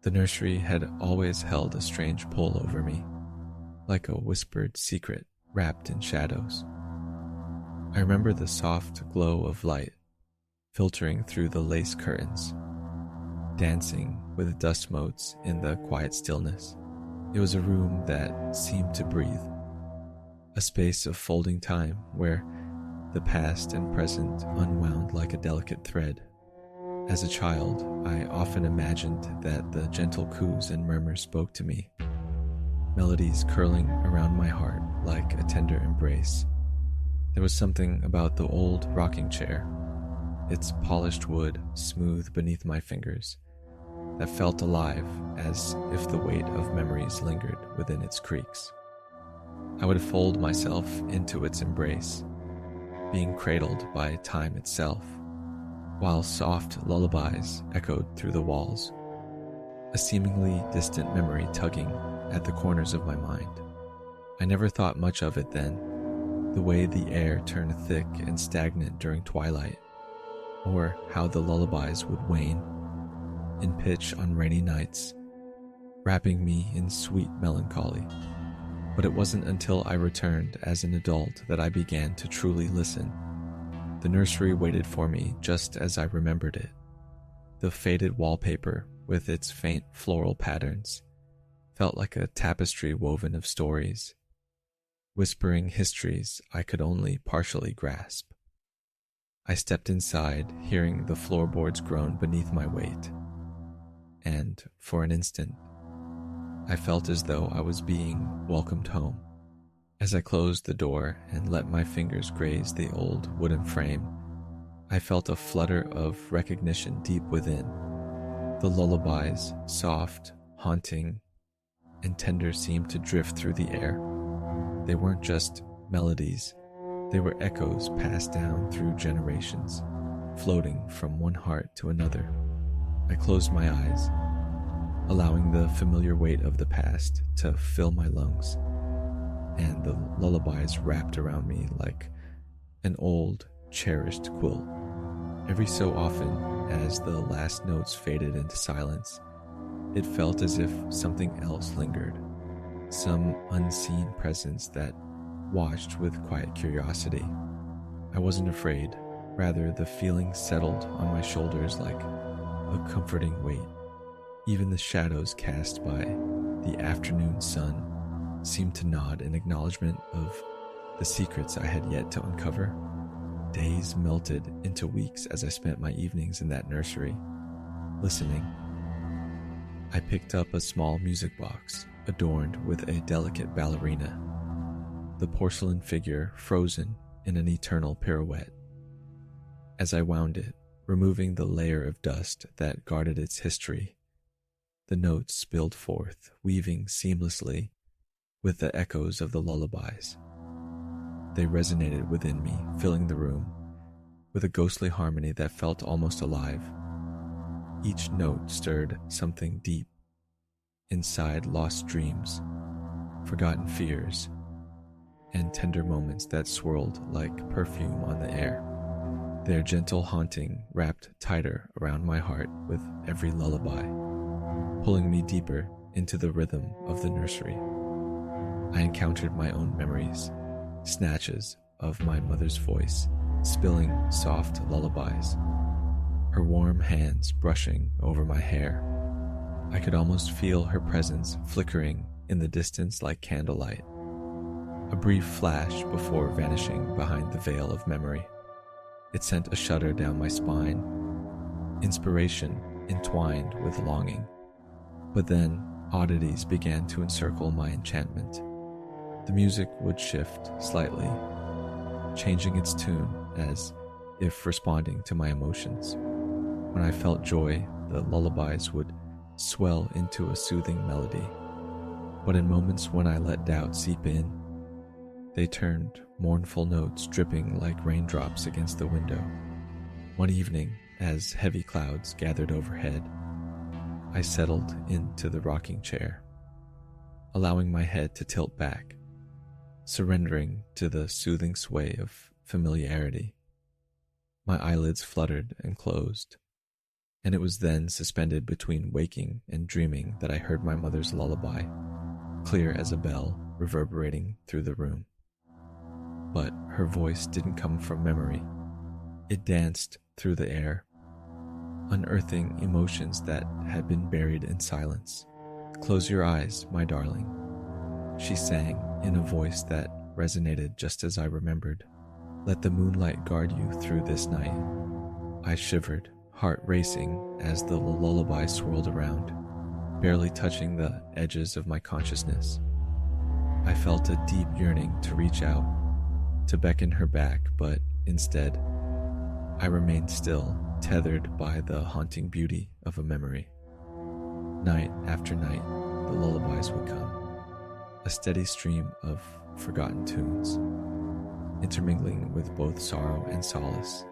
The nursery had always held a strange pull over me, like a whispered secret wrapped in shadows. I remember the soft glow of light filtering through the lace curtains, dancing with dust motes in the quiet stillness. It was a room that seemed to breathe, a space of folding time where the past and present unwound like a delicate thread. As a child, I often imagined that the gentle coos and murmurs spoke to me, melodies curling around my heart like a tender embrace. There was something about the old rocking chair, its polished wood smooth beneath my fingers, that felt alive as if the weight of memories lingered within its creaks. I would fold myself into its embrace, being cradled by time itself, while soft lullabies echoed through the walls, a seemingly distant memory tugging at the corners of my mind. I never thought much of it then, the way the air turned thick and stagnant during twilight, or how the lullabies would wane in pitch on rainy nights, wrapping me in sweet melancholy. But it wasn't until I returned as an adult that I began to truly listen. The nursery waited for me just as I remembered it. The faded wallpaper, with its faint floral patterns, felt like a tapestry woven of stories, whispering histories I could only partially grasp. I stepped inside, hearing the floorboards groan beneath my weight, and for an instant, I felt as though I was being welcomed home. As I closed the door and let my fingers graze the old wooden frame, I felt a flutter of recognition deep within. The lullabies, soft, haunting, and tender, seemed to drift through the air. They weren't just melodies, they were echoes passed down through generations, floating from one heart to another. I closed my eyes, allowing the familiar weight of the past to fill my lungs, and the lullabies wrapped around me like an old, cherished quilt. Every so often, as the last notes faded into silence, it felt as if something else lingered, some unseen presence that watched with quiet curiosity. I wasn't afraid, rather the feeling settled on my shoulders like a comforting weight. Even the shadows cast by the afternoon sun seemed to nod in acknowledgement of the secrets I had yet to uncover. Days melted into weeks as I spent my evenings in that nursery, listening. I picked up a small music box adorned with a delicate ballerina, the porcelain figure frozen in an eternal pirouette. As I wound it, removing the layer of dust that guarded its history, the notes spilled forth, weaving seamlessly with the echoes of the lullabies. They resonated within me, filling the room with a ghostly harmony that felt almost alive. Each note stirred something deep inside, lost dreams, forgotten fears, and tender moments that swirled like perfume on the air. Their gentle haunting wrapped tighter around my heart with every lullaby, pulling me deeper into the rhythm of the nursery. I encountered my own memories, snatches of my mother's voice, spilling soft lullabies, her warm hands brushing over my hair. I could almost feel her presence flickering in the distance like candlelight, a brief flash before vanishing behind the veil of memory. It sent a shudder down my spine, inspiration entwined with longing. But then oddities began to encircle my enchantment. The music would shift slightly, changing its tune as if responding to my emotions. When I felt joy, the lullabies would swell into a soothing melody. But in moments when I let doubt seep in, they turned mournful notes dripping like raindrops against the window. One evening, as heavy clouds gathered overhead, I settled into the rocking chair, allowing my head to tilt back, surrendering to the soothing sway of familiarity. My eyelids fluttered and closed, And it was then, suspended between waking and dreaming, that I heard my mother's lullaby, clear as a bell, reverberating through the room. But her voice didn't come from memory. It danced through the air, unearthing emotions that had been buried in silence. "Close your eyes, my darling," she sang in a voice that resonated just as I remembered. "Let the moonlight guard you through this night." I shivered, heart racing as the lullaby swirled around, barely touching the edges of my consciousness. I felt a deep yearning to reach out, to beckon her back, but instead, I remained still, tethered by the haunting beauty of a memory. Night after night, the lullabies would come, a steady stream of forgotten tunes, intermingling with both sorrow and solace,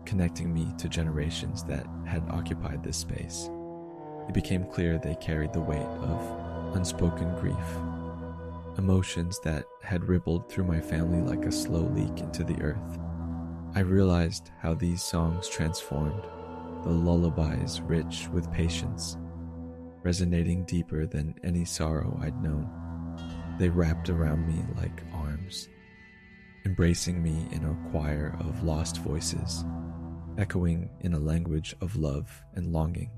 connecting me to generations that had occupied this space. It became clear they carried the weight of unspoken grief, emotions that had rippled through my family like a slow leak into the earth. I realized how these songs transformed, the lullabies rich with patience, resonating deeper than any sorrow I'd known. They wrapped around me like arms, embracing me in a choir of lost voices, echoing in a language of love and longing.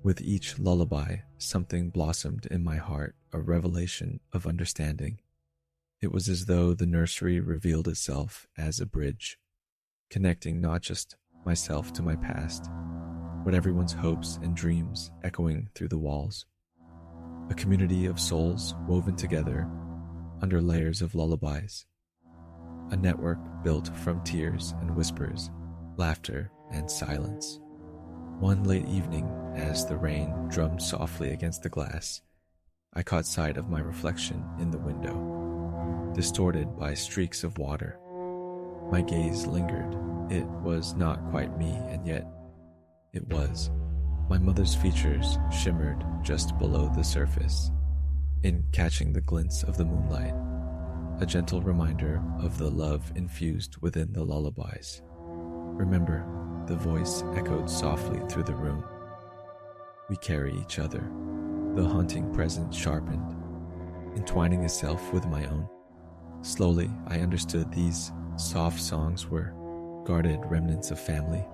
With each lullaby, something blossomed in my heart, a revelation of understanding. It was as though the nursery revealed itself as a bridge, connecting not just myself to my past, but everyone's hopes and dreams echoing through the walls. A community of souls woven together under layers of lullabies. A network built from tears and whispers, laughter and silence. One late evening, as the rain drummed softly against the glass, I caught sight of my reflection in the window, distorted by streaks of water. My gaze lingered. It was not quite me, and yet it was. My mother's features shimmered just below the surface, in catching the glints of the moonlight, a gentle reminder of the love infused within the lullabies. "Remember," the voice echoed softly through the room. "We carry each other." The haunting presence sharpened, entwining itself with my own. Slowly, I understood these soft songs were guarded remnants of family,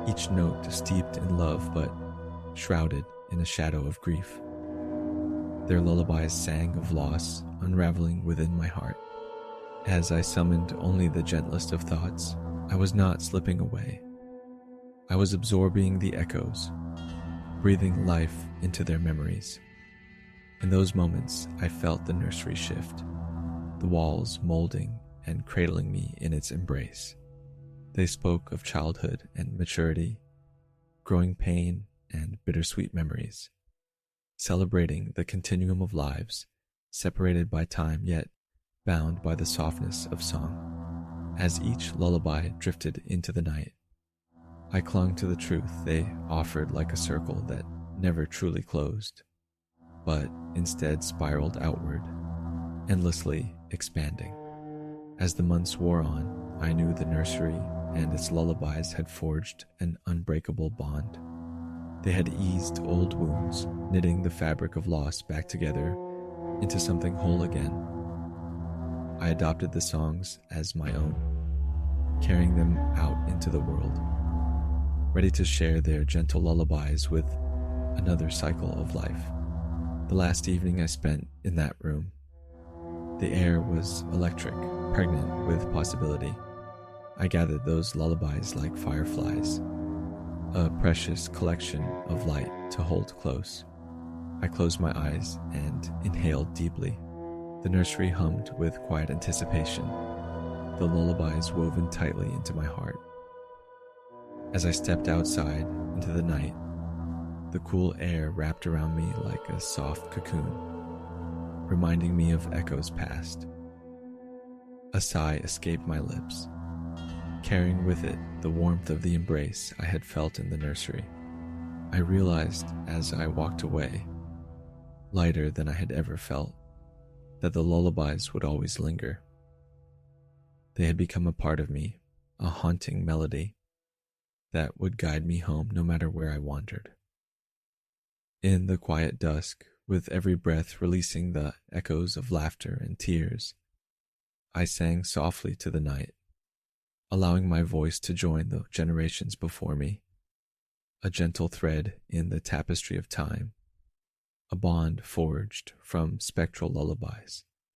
each note steeped in love but shrouded in a shadow of grief. Their lullabies sang of loss, unraveling within my heart. As I summoned only the gentlest of thoughts, I was not slipping away. I was absorbing the echoes, breathing life into their memories. In those moments, I felt the nursery shift, the walls molding and cradling me in its embrace. They spoke of childhood and maturity, growing pain and bittersweet memories, celebrating the continuum of lives, separated by time yet bound by the softness of song. As each lullaby drifted into the night, I clung to the truth they offered like a circle that never truly closed, but instead spiraled outward, endlessly expanding. As the months wore on, I knew the nursery and its lullabies had forged an unbreakable bond. They had eased old wounds, knitting the fabric of loss back together into something whole again. I adopted the songs as my own, carrying them out into the world, ready to share their gentle lullabies with another cycle of life. The last evening I spent in that room, the air was electric, pregnant with possibility. I gathered those lullabies like fireflies, a precious collection of light to hold close. I closed my eyes and inhaled deeply. The nursery hummed with quiet anticipation, the lullabies woven tightly into my heart. As I stepped outside into the night, the cool air wrapped around me like a soft cocoon, reminding me of echoes past. A sigh escaped my lips, carrying with it the warmth of the embrace I had felt in the nursery. I realized as I walked away, lighter than I had ever felt, that the lullabies would always linger. They had become a part of me, a haunting melody, that would guide me home no matter where I wandered. In the quiet dusk, with every breath releasing the echoes of laughter and tears, I sang softly to the night, allowing my voice to join the generations before me, a gentle thread in the tapestry of time, a bond forged from spectral lullabies.